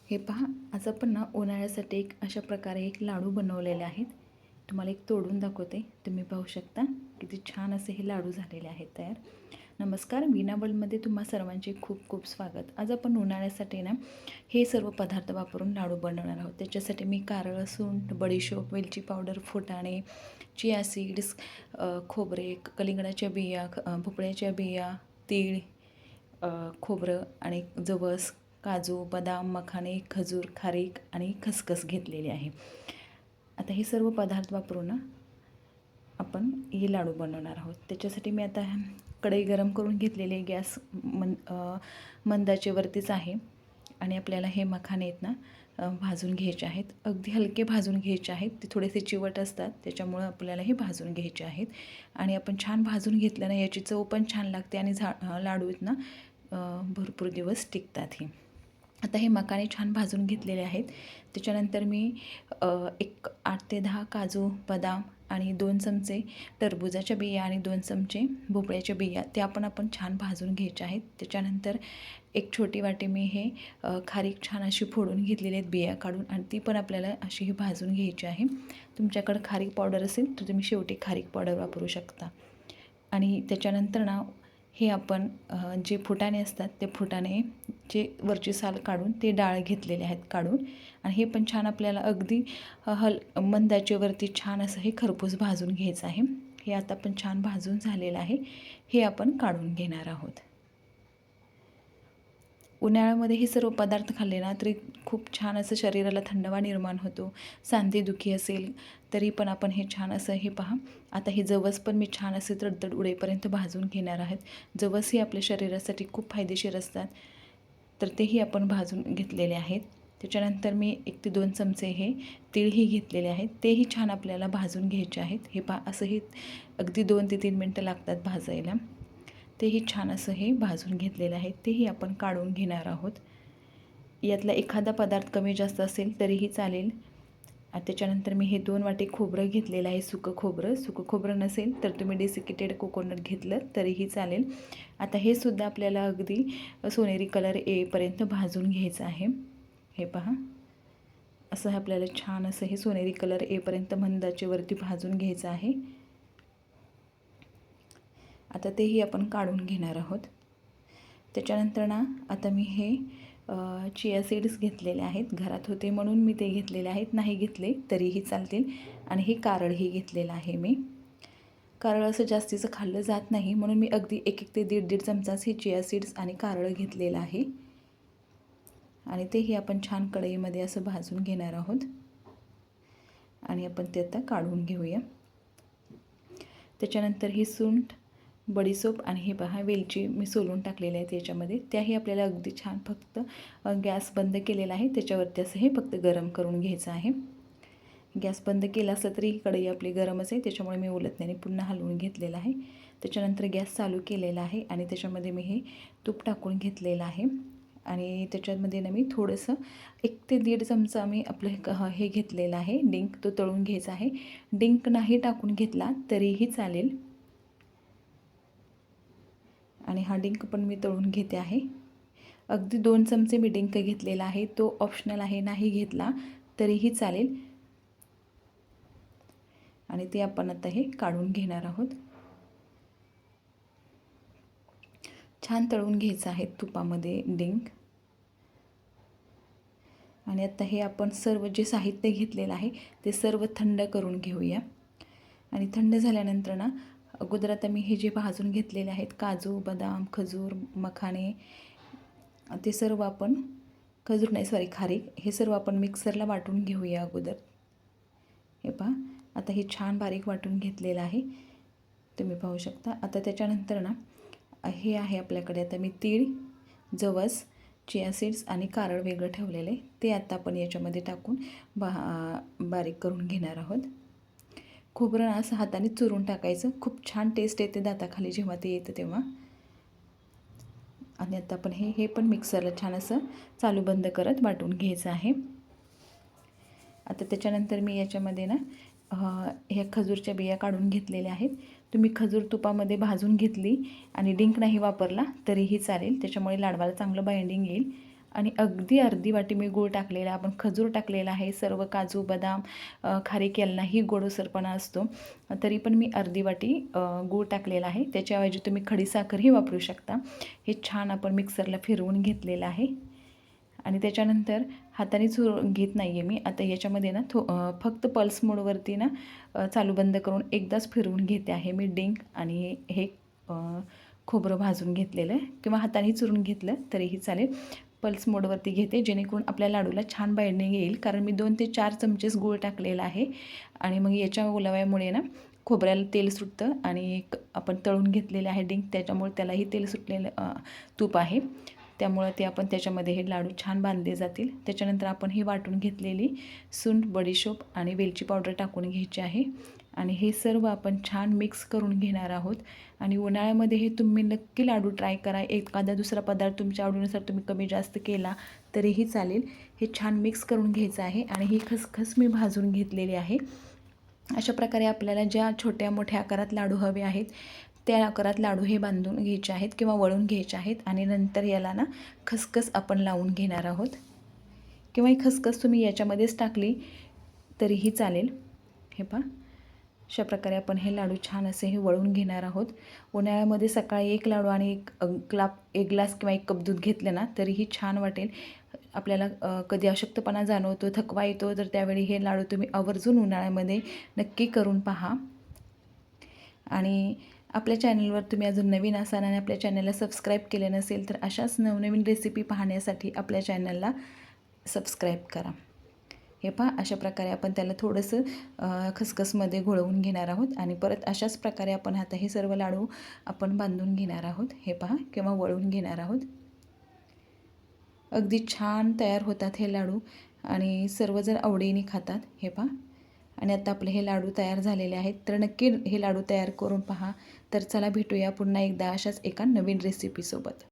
हे पहा, आज आपण ना उन्हाळ्यासाठी एक अशा प्रकारे एक लाडू बनवलेले आहेत. तुम्हाला एक तोडून दाखवते. तुम्ही पाहू शकता किती छान असे हे लाडू झालेले आहेत तयार. नमस्कार, वीणा वर्ल्डमध्ये तुम्हा सर्वांचे खूप खूप स्वागत. आज आपण उन्हाळ्यासाठी ना हे सर्व पदार्थ वापरून लाडू बनवणार आहोत. त्याच्यासाठी मी कारळं, सुंठ, बडीशोप, वेलची पावडर, फुटाणे, चिया सीड्स, खोबरे, कलिंगडाच्या बिया, भोपळ्याच्या बिया, तीळ, खोबरं आणि जवस, काजू, बदाम, मखाणे, खजूर, खारीक आणि खसखस घेतलेली आहे. आता हे सर्व पदार्थ वापरून ना आपण हे लाडू बनवणार आहोत. त्याच्यासाठी मी आता कढई गरम करून घेतलेले, गॅस मंदाचे वरतीच आहे. आणि आपल्याला हे मखाणे आहेत ना भाजून घ्यायचे आहेत. अगदी हलके भाजून घ्यायचे आहेत. ते थोडेसे चिवट असतात, त्याच्यामुळं आपल्याला हे भाजून घ्यायचे आहेत. आणि आपण छान भाजून घेतलं ना याची चव पण छान लागते आणि लाडू आहेत ना भरपूर दिवस टिकतात हे. आता हे मखाणे छान भाजून घेतलेले आहेत. त्याच्यानंतर मी 8 ते 10 काजू, बदाम आणि 2 चमचे टरबुजाच्या बिया आणि 2 चमचे भोपळ्याच्या बिया त्या पण आपण छान भाजून घ्यायच्या आहेत. त्याच्यानंतर एक छोटी वाटी मी हे खारीक छान अशी फोडून घेतलेली आहेत बिया काढून, आणि ती पण आपल्याला अशी ही भाजून घ्यायची आहे. तुमच्याकडे खारीक पावडर असेल तर तुम्ही शेवटी खारीक पावडर वापरू शकता. आणि त्याच्यानंतर ना हे आपण जे फुटाणे असतात ते फुटाणे जे वरची साल काढून ते डाळ घेतलेले आहेत काढून, आणि हे पण छान आपल्याला अगदी मंदाचेवरती छान असं हे खरपूस भाजून घ्यायचं आहे. हे आता पण छान भाजून झालेलं आहे. हे आपण काढून घेणार आहोत. उन्हाळ्यामध्ये हे सर्व पदार्थ खाल्ले ना तरी खूप छान असं शरीराला थंडावा निर्माण होतो. सांधेदुखी असेल तरी पण आपण हे छान असं हे पहा. आता हे जवस पण मी छान असे तडतड उडेपर्यंत भाजून घेणार आहेत. जवस ही आपल्या शरीरासाठी खूप फायदेशीर असतात, तर तेही आपण भाजून घेतलेले आहेत. त्याच्यानंतर मी 1 ते 2 चमचे हे तीळही घेतलेले आहेत. तेही छान आपल्याला भाजून घ्यायचे आहेत. हे असंही अगदी 2 ते 3 मिनटं लागतात भाजायला. तेही छान असं हे भाजून घेतलेलं आहे. तेही आपण काढून घेणार आहोत. यातला एखादा पदार्थ कमी जास्त असेल तरीही चालेल. त्याच्यानंतर मी हे 2 वाटी खोबरं घेतलेलं आहे, सुकं खोबरं. सुकं खोबरं नसेल तर तुम्ही डेसिकेटेड कोकोनट घेतलं तरीही चालेल. आता हे सुद्धा आपल्याला अगदी सोनेरी कलर येईपर्यंत भाजून घ्यायचं आहे. हे पहा, असं आपल्याला छान असं हे सोनेरी कलर येईपर्यंत मंद आचेवरती भाजून घ्यायचं आहे. आता तेही आपण काढून घेणार आहोत. त्याच्यानंतर ना आता मी हे चिया सीड्स घेतलेले आहेत. घरात होते म्हणून मी ते घेतलेले आहेत. नाही घेतले तरीही चालतील. आणि हे कारळही घेतलेलं आहे मी. कारळ असं जास्तीचं खाल्लं जात नाही म्हणून मी अगदी 1 ते 1.5 चमचाच हे चिया सीड्स आणि कारळ घेतलेलं आहे. आणि तेही आपण छान कढईमध्ये असं भाजून घेणार आहोत. आणि आपण ते आता काढून घेऊया. त्याच्यानंतर ही सुंठ, बडीसोप आणि हे पहा वेलची मी सोलून टाकलेले आहेत याच्यामध्ये. त्याही आपल्याला अगदी छान फक्त गॅस बंद केलेला आहे त्याच्यावरती असं हे फक्त गरम करून घ्यायचं आहे. गॅस बंद केला असला तरी कढई आपली गरमच आहे, त्याच्यामुळे मी उलटण्याने पुन्हा हलवून घेतलेलं आहे. त्याच्यानंतर गॅस चालू केलेला आहे आणि त्याच्यामध्ये मी हे तूप टाकून घेतलेलं आहे. आणि त्याच्यामध्ये ना मी थोडंसं 1 ते 1.5 चमचा मी आपलं हे घेतलेलं आहे डिंक, तो तळून घ्यायचा आहे. डिंक नाही टाकून घेतला तरीही चालेल. आणि हा डिंक पण मी तळून घेते आहे. अगदी 2 चमचे मी डिंक घेतलेला आहे, तो ऑप्शनल आहे, नाही घेतला तरीही चालेल. आणि ते आपण आता हे काढून घेणार आहोत. छान तळून घ्यायचं आहे तुपामध्ये डिंक. आणि आता हे आपण सर्व जे साहित्य घेतलेलं आहे ते सर्व थंड करून घेऊया. आणि थंड झाल्यानंतर ना अगोदर आता मी हे जे भाजून घेतलेले आहेत काजू, बदाम, खजूर, मखाणे, ते सर्व आपण खजूर नाही सॉरी खारीक, हे सर्व आपण मिक्सरला वाटून घेऊया अगोदर. हे पहा, आता हे छान बारीक वाटून घेतलेलं आहे, तुम्ही पाहू शकता. आता त्याच्यानंतर ना हे आहे आपल्याकडे आता मी तीळ, जवस, चिया सीड्स आणि कारळ वेगळं ठेवलेले, ते आता आपण याच्यामध्ये टाकून बारीक करून घेणार आहोत. खोबरं असं हाताने चुरून टाकायचं, खूप छान टेस्ट येते दाताखाली जेव्हा ते येतं तेव्हा. आणि आता आपण हे पण मिक्सरला छान असं चालू बंद करत वाटून घ्यायचं आहे. आता त्याच्यानंतर मी याच्यामध्ये ना ह्या खजूरच्या बिया काढून घेतलेल्या आहेत. तुम्ही खजूर तुपामध्ये भाजून घेतली आणि डिंक नाही वापरला तरीही चालेल, त्याच्यामुळे लाडवाला चांगलं बाइंडिंग येईल. आणि अगदी अर्धी वाटी मी गूळ टाकलेला, आपण खजूर टाकलेला आहे, सर्व काजू बदाम खारीक यांनाही गोडसरपणा असतो, तरी पण मी अर्धी वाटी गूळ टाकलेला आहे. त्याच्याऐवजी तुम्ही खडीसाखरही वापरू शकता. हे छान आपण मिक्सरला फिरवून घेतलेलं आहे आणि त्याच्यानंतर हाताने चुरून घेत नाही आहे मी. आता याच्यामध्ये ना फक्त पल्स मोडवरती ना चालू बंद करून एकदाच फिरवून घेते आहे मी डिंक आणि हे खोबरं भाजून घेतलेलं आहे किंवा हाताने चुरून घेतलं तरीही चालेल. पल्स मोडवरती घेते जेणेकरून आपल्या लाडूला छान बाइंडिंग येईल, कारण मी 2 ते 4 चमचेच गूळ टाकलेला आहे आणि मग याच्या ओलाव्यामुळे ना खोबऱ्याला तेल सुटतं आणि आपण तळून घेतलेले आहे डिंक, त्याच्यामुळे त्यालाही तेल सुटलेलं तूप आहे, त्यामुळे ते आपण त्याच्यामध्ये हे लाडू छान बांधले जातील. त्याच्यानंतर आपण ही वाटून घेतलेली सुंठ, बडीशोप आणि वेलची पावडर टाकून घ्यायची आहे आणि हे सर्व आपण छान मिक्स करून घेणार आहोत. आणि उन्हाळ्यामध्ये हे तुम्ही नक्की लाडू ट्राय करा. एखादा दुसरा पदार्थ तुमच्या आवडीनुसार तुम्ही कमी जास्त केला तरीही चालेल. हे छान मिक्स करून घ्यायचं आहे आणि ही खसखस मी भाजून घेतलेली आहे. अशा प्रकारे आपल्याला ज्या छोट्या मोठ्या आकारात लाडू हवे आहेत त्या आकारात लाडू हे बांधून घ्यायचे आहेत किंवा वळून घ्यायचे आहेत आणि नंतर याला ना खसखस आपण लावून घेणार आहोत किंवा ही खसखस तुम्ही याच्यामध्येच टाकली तरीही चालेल. हे पहा, अशा प्रकारे आपण हे लाडू छान असे हे वळून घेणार आहोत. उन्हाळ्यामध्ये सकाळी एक लाडू आणि एक ग्लास किंवा 1 कप दूध घेतलं ना तरीही छान वाटेल. आपल्याला कधी अशक्तपणा जाणवतो, थकवा येतो, तर त्यावेळी हे लाडू तुम्ही आवर्जून उन्हाळ्यामध्ये नक्की करून पहा. आणि आपल्या चॅनलवर तुम्ही अजून नवीन असाल आणि आपल्या चॅनलला सबस्क्राईब केले नसेल तर अशाच नवनवीन रेसिपी पाहण्यासाठी आपल्या चॅनलला सबस्क्राईब करा. हे पहा, अशा प्रकारे आपण त्याला थोडंसं खसखसमध्ये घोळवून घेणार आहोत आणि परत अशाच प्रकारे आपण आता हे सर्व लाडू आपण बांधून घेणार आहोत. हे पहा, किंवा वळून घेणार आहोत. अगदी छान तयार होतात हे लाडू आणि सर्वजण आवडीने खातात. हे पहा, आणि आता आपले हे लाडू तयार झालेले आहेत, तर नक्की हे लाडू तयार करून पहा. तर चला भेटूया पुन्हा एकदा अशाच एका नवीन रेसिपीसोबत.